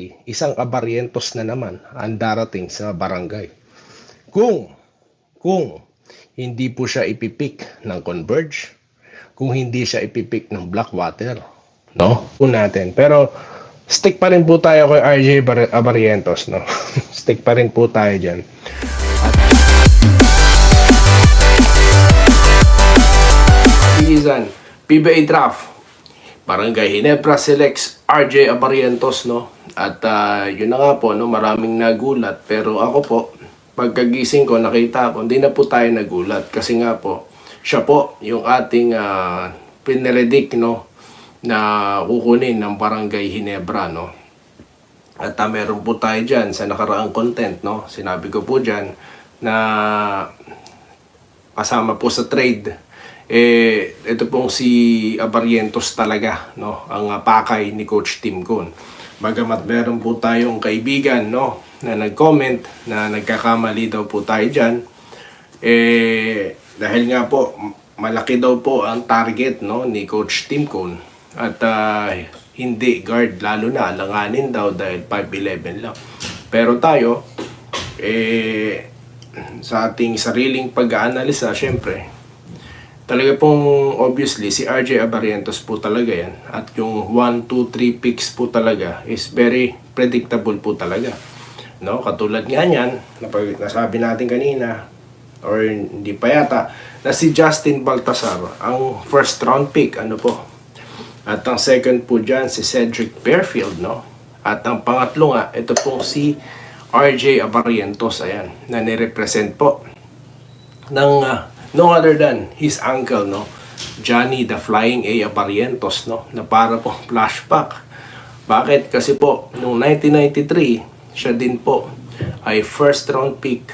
finally, isang Abarrientos na naman ang darating sa barangay. Kung hindi po siya ipipick ng Converge, kung hindi siya ipipick ng Blackwater, no? Po natin. Pero stick pa rin po tayo kay RJ Abarrientos, no? Stick pa rin po tayo diyan. Season PBA Draft, Barangay Ginebra selects RJ Abarrientos, no? At yun na nga po, no, maraming nagulat, pero ako po pagkagising ko nakita ko hindi na po tayo nagulat kasi nga po siya po yung ating pinredict, no, na kukunin ng Barangay Ginebra, no? At meron po tayo diyan sa nakaraang content, no? Sinabi ko po diyan na kasama po sa trade ito pong si Abarrientos talaga, no, ang pakay ni Coach Tim Cone. Bagamat meron po tayong kaibigan, no, na nag-comment na nagkakamali daw po tayo dyan, dahil nga po malaki daw po ang target, no, ni Coach Tim Cone at hindi guard, lalo na alanganin daw dahil 5'11 lang. Pero tayo sa ating sariling pag-aanalisa, syempre talaga pong obviously si RJ Abarrientos po talaga yan, at yung 1, 2, 3 picks po talaga is very predictable po talaga, no? Katulad nga yan nasabi natin kanina, or hindi pa yata, na si Justin Baltasar ang first round pick, ano po, at ang second po dyan si Cedric Fairfield, no? At ang pangatlo nga, ito pong si RJ Abarrientos, ayan, na nirepresent po ng no other than his uncle, no, Johnny the Flying A Abarrientos, no, na para po flashback. Bakit? Kasi po noong 1993 siya din po ay first round pick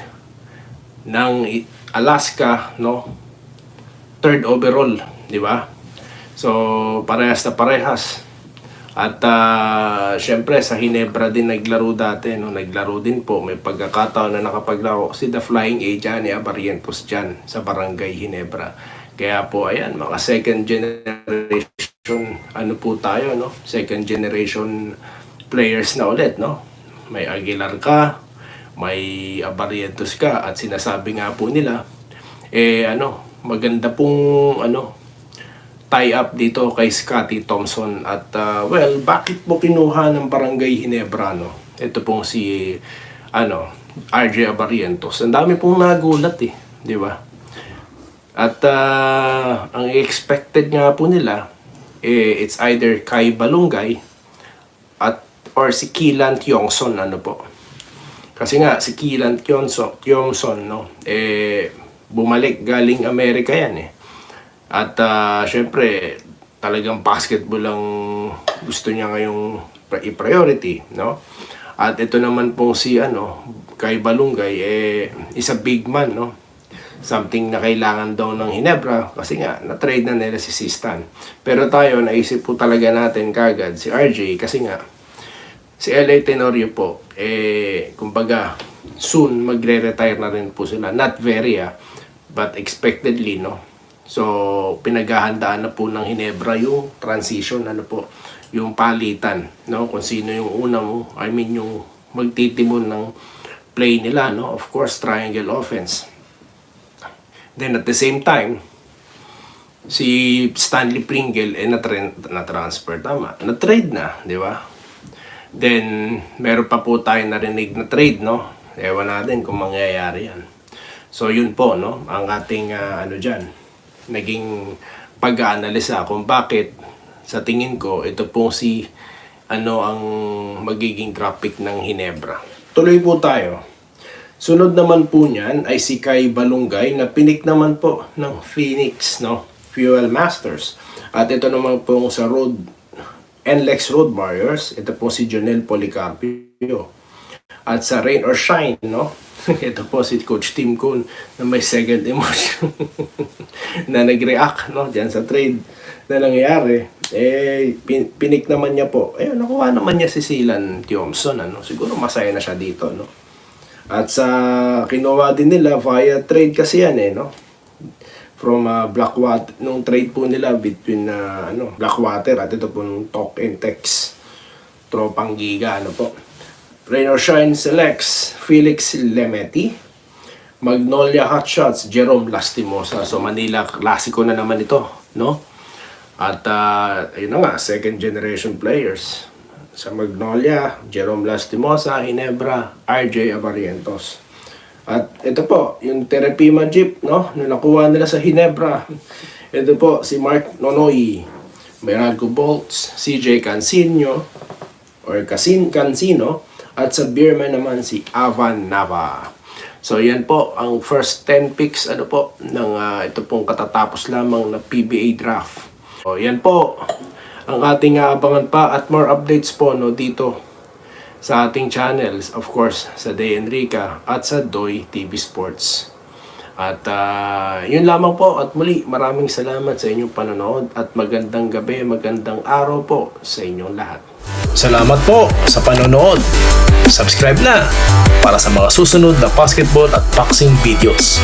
ng Alaska, no, third overall, di ba? So parehas na parehas. At syempre sa Ginebra din naglaro dati, no? Naglaro din po, may pagkakataon na nakapaglaro si The Flying A Johnny Abarrientos dyan sa Barangay Ginebra. Kaya po ayan, mga second generation ano po tayo, no? Second generation players na ulit, no? May Aguilar ka, may Abarrientos ka, at sinasabi nga po nila maganda pong tie-up dito kay Scotty Thompson. At well, bakit po kinuha ng Barangay Ginebra, no? Ito pong si RJ Abarrientos. Ang dami pong nagulat di ba? At ang expected nga po nila it's either Kai Balungay or si Keelan Tiongson, ano po. Kasi nga si Keelan Tiongson, no, bumalik galing Amerika yan At syempre talagang basketball ang gusto niya ngayong i-priority, no? At ito naman pong si Kai Balungay is a big man, no? Something na kailangan daw ng Ginebra kasi nga na-trade na nila si Sistan. Pero tayo naisip po talaga natin kagad si RJ kasi nga si LA Tenorio po kumbaga soon magre-retire na rin po sila. Not very but expectedly, no? So, pinaghahandaan na po ng Ginebra yung transition, yung palitan, no? Kung sino yung unang, yung magtitimon ng play nila, no? Of course, triangle offense. Then at the same time, si Stanley Pringle na-transfer, na-trade na, di ba? Then, meron pa po tayo narinig na trade, no? Ewan natin kung mangyayari yan. So, yun po, no? Ang ating, dyan, naging pag-aanalisa kung bakit sa tingin ko ito pong si ang magiging draft pick ng Ginebra. Tuloy po tayo. Sunod naman po niyan ay si Kai Balungay na pinik naman po ng Phoenix, no, Fuel Masters. At ito naman po sa NLEX Road Warriors, ito po si Jonel Policarpio. At sa Rain or Shine, no, ito po si Coach Tim Cone na may second emotion na nag-react, no, dyan sa trade na nangyayari. Pinik naman niya po. Nakuha naman niya si Silan Thompson, siguro masaya na siya dito, no. At sa kinuha din nila via trade kasi yan, no, from Blackwater, nung trade po nila between Blackwater at ito po Talk and Text tropang giga, ano po. Rain or Shine selects Felix Lemeti. Magnolia Hotshots, Jerome Lastimosa. So Manila Clasico na naman ito, no? At ayun na nga, second generation players. Sa Magnolia, Jerome Lastimosa, Ginebra, RJ Abarientos. At ito po, yung Terepima Jeep, no? Nung nakuha nila sa Ginebra. Ito po, si Mark Nonoy, Meralco Bolts, CJ Cancino, Cancino, at sa Beerman naman si Avan Nava. So yan po ang first 10 picks ng ito pong katatapos lamang na PBA draft. So yan po ang ating aabangan pa at more updates po dito sa ating channels, of course sa Day Enrica at sa Doy TV Sports. At yun lamang po, at muli maraming salamat sa inyong panonood at magandang gabi, magandang araw po sa inyong lahat. Salamat po sa panonood. Subscribe na para sa mga susunod na basketball at boxing videos.